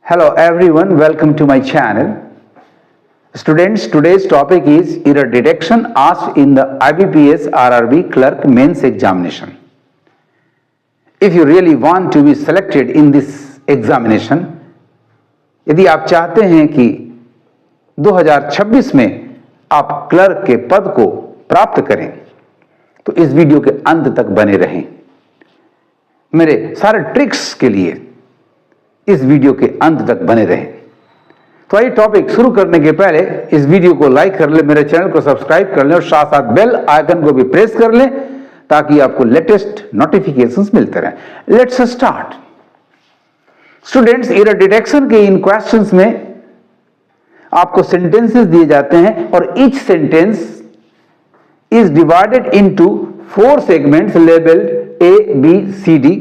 Hello everyone, welcome to my channel. Students, today's topic is error detection asked in the IBPS RRB clerk mains examination. If you really want to be selected in this examination, यदि आप चाहते हैं कि 2026 में आप clerk के पद को प्राप्त करें, तो इस वीडियो के अंत तक बने रहें। मेरे सारे ट्रिक्स के लिए इस वीडियो के अंत तक बने रहें। तो आइए टॉपिक शुरू करने के पहले इस वीडियो को लाइक कर ले, मेरे चैनल को सब्सक्राइब कर लें और साथ साथ बेल आइकन को भी प्रेस कर लें ताकि आपको लेटेस्ट नोटिफिकेशंस मिलते रहें। Let's start. Students, error detection के इन क्वेश्चंस में आपको सेंटेंसेस दिए जाते हैं और each sentence is divided into 4 segments labelled A, B, C, D।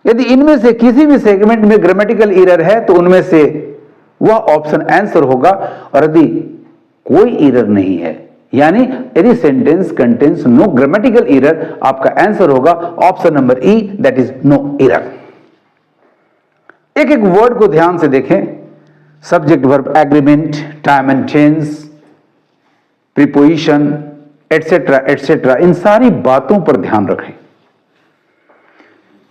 यदि इनमें से किसी भी सेगमेंट में ग्रामेटिकल एरर है तो उनमें से वह ऑप्शन आंसर होगा, और यदि कोई एरर नहीं है यानी यदि sentence contains no grammatical error, आपका आंसर होगा option number E, that is no error. एक एक वर्ड को ध्यान से देखें। Subject verb agreement, time and tense, preposition etcetera etcetera, इन सारी बातों पर ध्यान रखें।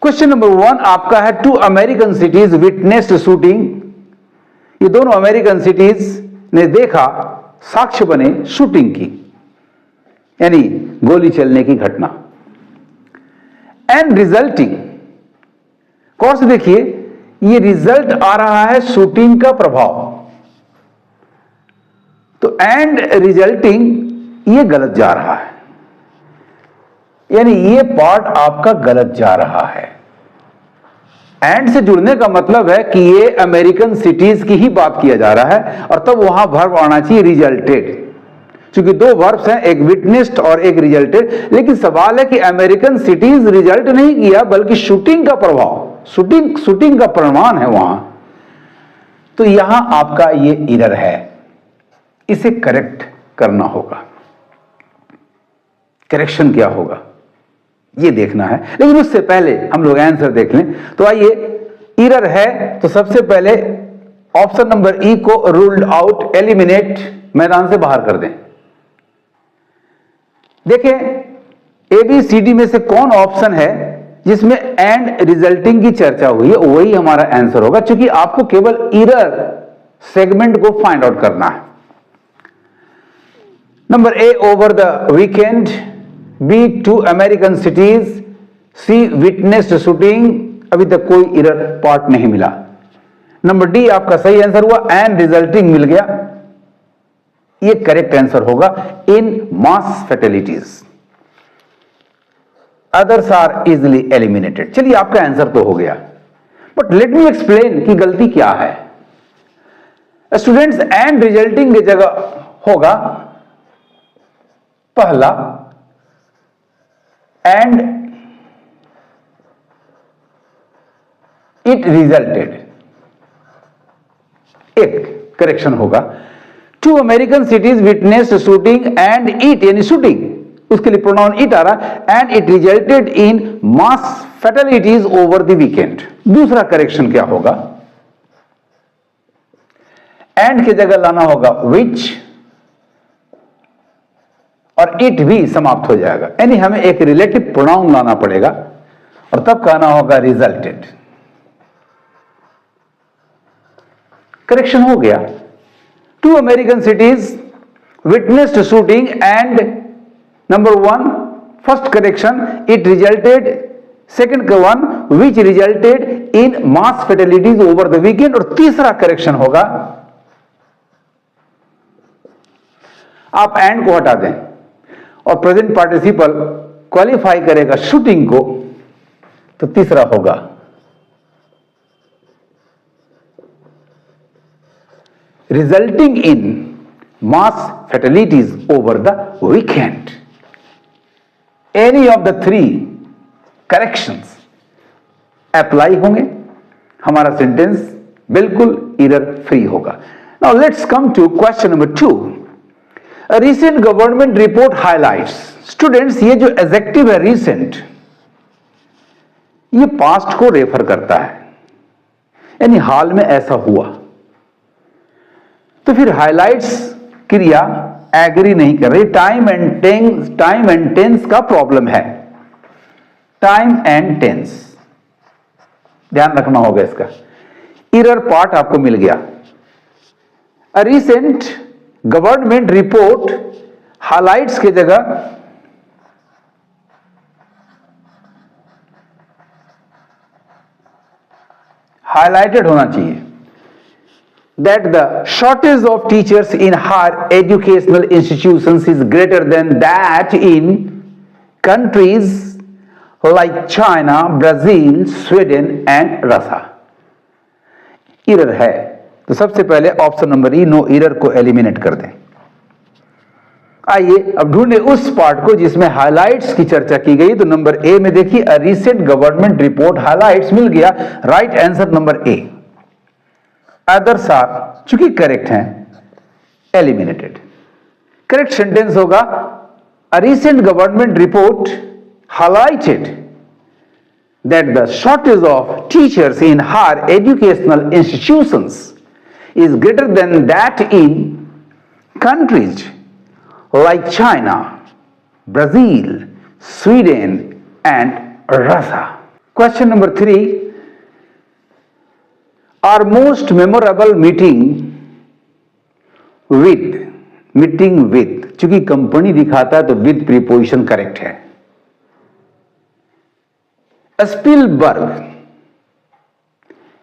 क्वेश्चन नंबर 1 आपका है, 2 अमेरिकन सिटीज विटनेस्ड शूटिंग। ये दोनों अमेरिकन सिटीज ने देखा, साक्ष्य बने शूटिंग की, यानी गोली चलने की घटना। एंड रिजल्टिंग, कोर्स देखिए, ये रिजल्ट आ रहा है शूटिंग का प्रभाव, तो एंड रिजल्टिंग ये गलत जा रहा है, यानी ये पार्ट आपका गलत जा रहा है। एंड से जुड़ने का मतलब है कि ये अमेरिकन सिटीज की ही बात किया जा रहा है, और तब वहां वर्ब आना चाहिए रिजल्टेड। क्योंकि 2 वर्ब्स हैं, एक विटनेस्ड और एक रिजल्टेड। लेकिन सवाल है कि अमेरिकन सिटीज रिजल्ट नहीं किया बल्कि शूटिंग का प्रभाव, शूटिंग का प्रमाण है वहां, तो यहां आपका ये एरर है, इसे करेक्ट करना होगा। करेक्शन क्या होगा ये देखना है, लेकिन उससे पहले हम लोग आंसर देख लें। तो आइए, एरर है तो सबसे पहले ऑप्शन नंबर E को रूल्ड आउट, एलिमिनेट, मैदान से बाहर कर दें। देखें ABCD में से कौन ऑप्शन है जिसमें एंड रिजल्टिंग की चर्चा हुई है, वही हमारा आंसर होगा, क्योंकि आपको केवल एरर सेगमेंट को फाइंड आउट करना है। Number A, over the weekend, B, 2 American cities, C, witnessed shooting. अभी तक कोई एरर पार्ट नहीं मिला। नंबर D आपका सही आंसर हुआ, एंड रिजल्टिंग मिल गया, ये करेक्ट आंसर होगा। इन mass फैटेलिटीज others are easily eliminated. चलिए, आपका आंसर तो हो गया, बट लेट मी एक्सप्लेन कि गलती क्या है। स्टूडेंट्स, एंड रिजल्टिंग की जगह होगा पहला एंड इट रिजल्टेड, एक करेक्शन होगा। 2 American cities witnessed shooting and it, यानी शूटिंग, उसके लिए प्रोनाउन इट आ रहा, and it resulted in mass fatalities over the weekend. दूसरा करेक्शन क्या होगा, एंड की जगह लाना होगा विच, और इट भी समाप्त हो जाएगा, यानी हमें एक रिलेटिव प्रोनाउन लाना पड़ेगा और तब कहना होगा रिजल्टेड। करेक्शन हो गया। 2 American cities witnessed shooting and number 1 first correction, it resulted, second one which resulted in mass fatalities over the weekend, और तीसरा करेक्शन होगा, आप एंड को हटा दें और प्रेजेंट पार्टिसिपल क्वालिफाई करेगा शूटिंग को, तो तीसरा होगा resulting in mass fatalities over the weekend. Any of the 3 corrections apply होंगे, हमारा सेंटेंस बिल्कुल एरर फ्री होगा। Now let's come to question number 2। Recent government report highlights. Students, ये जो एडजेक्टिव है रिसेंट, ये पास्ट को रेफर करता है, यानी हाल में ऐसा हुआ। तो फिर हाइलाइट्स क्रिया एग्री नहीं कर रही, टाइम एंड टेंस का प्रॉब्लम है। टाइम एंड टेंस ध्यान रखना होगा इसका। एरर पार्ट आपको मिल गया। A recent government report highlights की जगह हाइलाइटेड होना चाहिए that the shortage of teachers in higher educational institutions is greater than that in countries like China, Brazil, Sweden and Russia. Error है तो सबसे पहले option number E no error को eliminate कर दें। आइए अब ढूंढे उस पार्ट को जिसमें हाइलाइट्स की चर्चा की गई। तो नंबर ए में देखिए a recent government report highlights मिल गया। Right answer number A. Others are चूंकि करेक्ट हैं एलिमिनेटेड। करेक्ट सेंटेंस होगा a recent government report highlighted that the shortage of teachers in higher educational institutions is greater than that in countries like China, Brazil, Sweden and Russia. Question number 3, our most memorable meeting with, चूंकि company दिखाता है तो with preposition correct है। Spielberg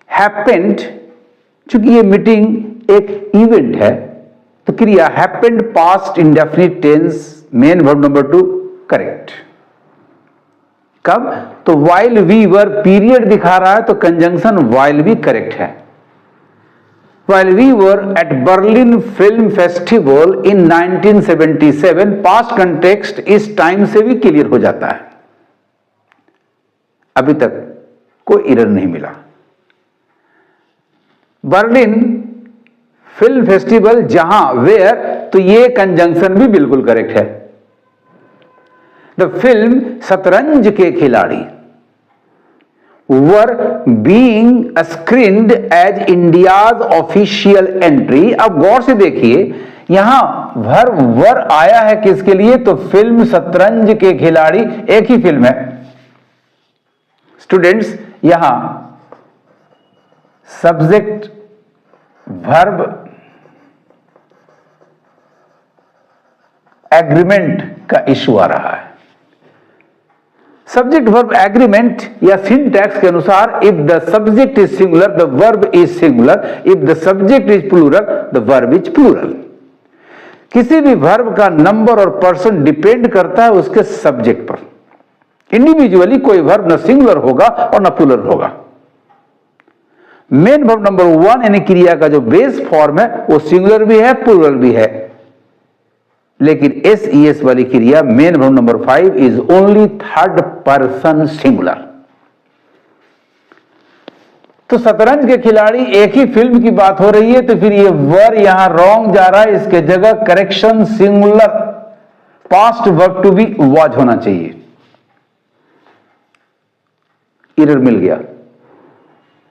happened, चूंकि ये meeting एक event है तो क्रिया happened past indefinite tense main verb number 2 correct. कब? तो वाइल वी वर पीरियड दिखा रहा है तो कंजंक्शन वाइल भी करेक्ट है। While we were at Berlin film festival in 1977 past context इस टाइम से भी क्लियर हो जाता है। अभी तक कोई एरर नहीं मिला। बर्लिन फिल्म फेस्टिवल जहां वेयर, तो ये कंजंक्शन भी बिल्कुल करेक्ट है। The film Shatranj ke Khiladi were being screened as India's official entry. अब गौर से देखिए यहां वर आया है किसके लिए? तो फिल्म शतरंज के खिलाड़ी एक ही फिल्म है। स्टूडेंट्स यहां सब्जेक्ट वर्ब एग्रीमेंट का इश्यू आ रहा है। सब्जेक्ट वर्ब एग्रीमेंट या सिंटैक्स के अनुसार if the subject is singular the verb is singular, if the subject is plural the verb is plural. किसी भी वर्ब का नंबर और पर्सन डिपेंड करता है उसके सब्जेक्ट पर। इंडिविजुअली कोई वर्ब न सिंगुलर होगा और न प्लूरल होगा। मेन वर्ब नंबर 1 यानी क्रिया का जो बेस फॉर्म है वो सिंगुलर भी है प्लूरल भी है, लेकिन एस वाली क्रिया main verb number 5 is only third person singular. तो शतरंज के खिलाड़ी एक ही फिल्म की बात हो रही है तो फिर ये वर यहां रॉन्ग जा रहा है। इसके जगह correction singular past verb to be was होना चाहिए। एरर मिल गया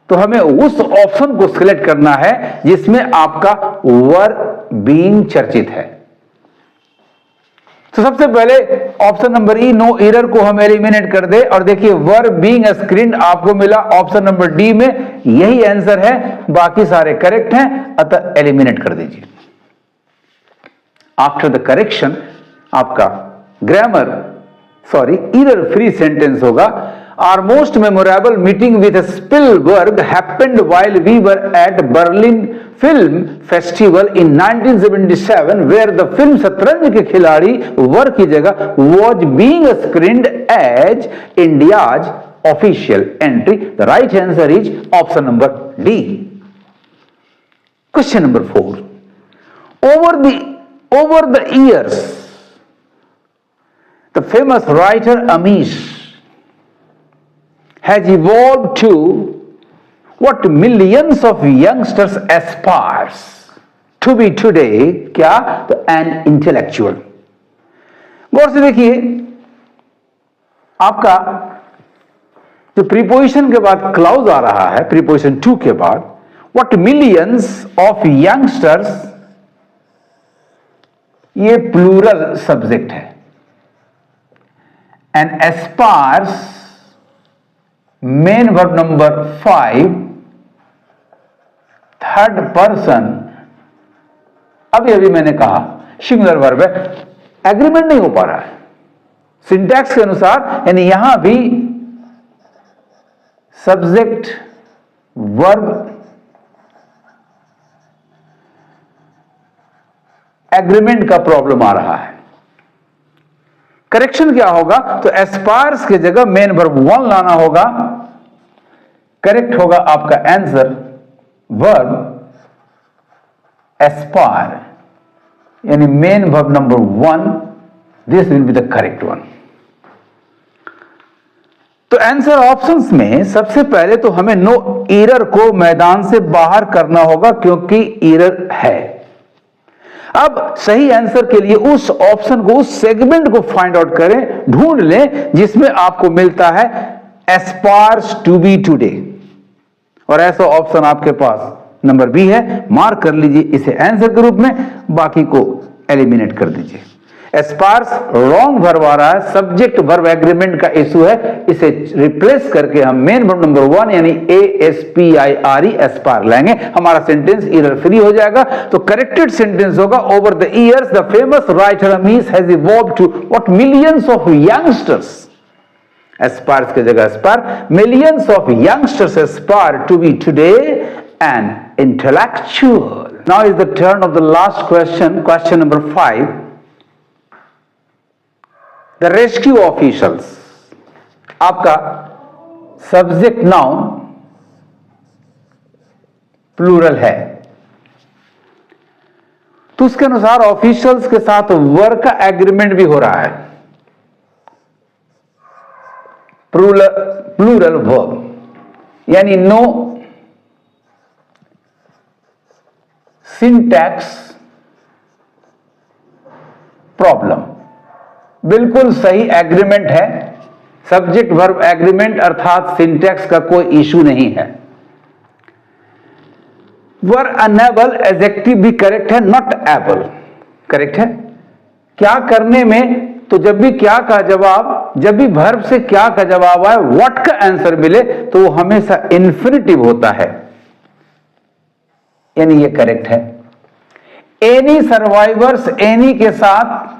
तो हमें उस ऑप्शन को सिलेक्ट करना है जिसमें आपका वर बीइंग चर्चित है। तो सबसे पहले option number E no error को हम एलिमिनेट कर दे और देखिए वर बीइंग स्क्रीन्ड आपको मिला ऑप्शन नंबर डी में, यही आंसर है, बाकी सारे करेक्ट हैं, अतः एलिमिनेट कर दीजिए। आफ्टर द करेक्शन आपका एरर फ्री सेंटेंस होगा Our most memorable meeting with Spielberg happened while we were at Berlin Film Festival in 1977, where the film शतरंज के खिलाड़ी वर की जगह was being screened as India's official entry. The right answer is option number D. Question number 4. Over the years, the famous writer Amish has evolved to what millions of youngsters aspires to be today, क्या? तो an intellectual। गौर से देखिए आपका जो preposition के बाद clause आ रहा है, प्रीपोजिशन टू के बाद, व्हाट मिलियंस ऑफ यंगस्टर्स, ये प्लूरल सब्जेक्ट है, and aspires, main verb number 5, third person, अभी मैंने कहा सिंगुलर वर्ब है, एग्रीमेंट नहीं हो पा रहा है सिंटैक्स के अनुसार, यानी यहां भी सब्जेक्ट वर्ब एग्रीमेंट का प्रॉब्लम आ रहा है। करेक्शन क्या होगा, तो एस्पायर्स की जगह मेन वर्ब 1 लाना होगा। करेक्ट होगा आपका आंसर वर्ब एस्पायर, यानी main verb number 1, this will be the correct one. तो आंसर ऑप्शंस में सबसे पहले तो हमें नो एरर को मैदान से बाहर करना होगा, क्योंकि एरर है। अब सही आंसर के लिए उस ऑप्शन को, उस सेगमेंट को फाइंड आउट करें, ढूंढ लें जिसमें आपको मिलता है एस्पायर्स टू बी टुडे, और ऐसा ऑप्शन आपके पास नंबर बी है। मार्क कर लीजिए इसे आंसर के रूप में, बाकी को एलिमिनेट कर दीजिए। एस्पायर्स रॉन्ग वर्ब आ रहा है, सब्जेक्ट वर्ब एग्रीमेंट का इशू है, इसे रिप्लेस करके हम मेन वर्ब नंबर 1 यानी ASPIRE एस्पायर लेंगे, हमारा सेंटेंस एरर फ्री हो जाएगा। तो करेक्टेड सेंटेंस होगा, over the years the famous writer Amish has evolved to what millions of youngsters, aspires की जगह aspire, millions of youngsters aspire to be today an intellectual. Now is the turn of the last question, question number 5। The rescue officials, आपका subject noun plural है, तो उसके अनुसार officials के साथ work का एग्रीमेंट भी हो रहा है, प्लूरल वर्ब, यानी नो सिंटैक्स प्रॉब्लम, बिल्कुल सही एग्रीमेंट है, सब्जेक्ट वर्ब एग्रीमेंट, अर्थात सिंटैक्स का कोई इशू नहीं है। वर अनेबल एडजेक्टिव भी करेक्ट है, नॉट एबल करेक्ट है। क्या करने में, तो जब भी क्या का जवाब, जब भी वर्ब से क्या का जवाब आए, व्हाट का आंसर मिले, तो वो हमेशा इन्फिनिटिव होता है, यानी ये करेक्ट है। एनी सर्वाइवर्स, एनी के साथ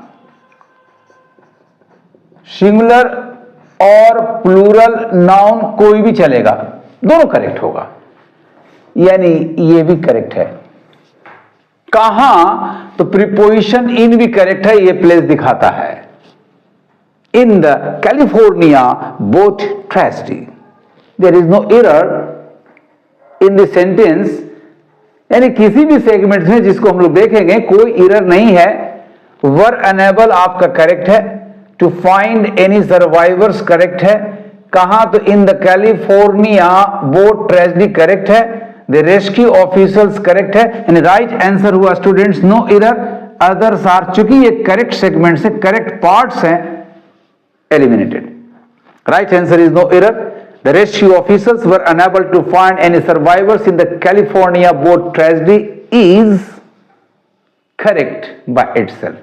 सिंगुलर और प्लूरल नाउन कोई भी चलेगा, दोनों करेक्ट होगा, यानी ये भी करेक्ट है। कहां, तो प्रीपोजिशन इन भी करेक्ट है, ये प्लेस दिखाता है, in the California boat tragedy, there is no error in the sentence, यानी किसी भी सेगमेंट में जिसको हम लोग देखेंगे कोई एरर नहीं है। वर अनेबल आपका करेक्ट है, to find any survivors correct है, कहां, तो in the California boat tragedy correct है, द रेस्क्यू ऑफिसर्स करेक्ट है, यानी राइट आंसर हुआ students no error, others are, चूंकि ये करेक्ट सेगमेंट से करेक्ट पार्ट्स हैं, eliminated. Right answer is no error, the rescue officers were unable to find any survivors in the California boat tragedy is correct by itself.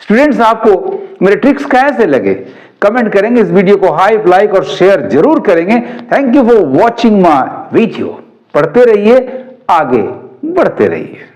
Students, आपको मेरे tricks कैसे लगे comment करेंगे, इस video को hype, like और share जरूर करेंगे। Thank you for watching my video. पढ़ते रहिए, आगे बढ़ते रहिए।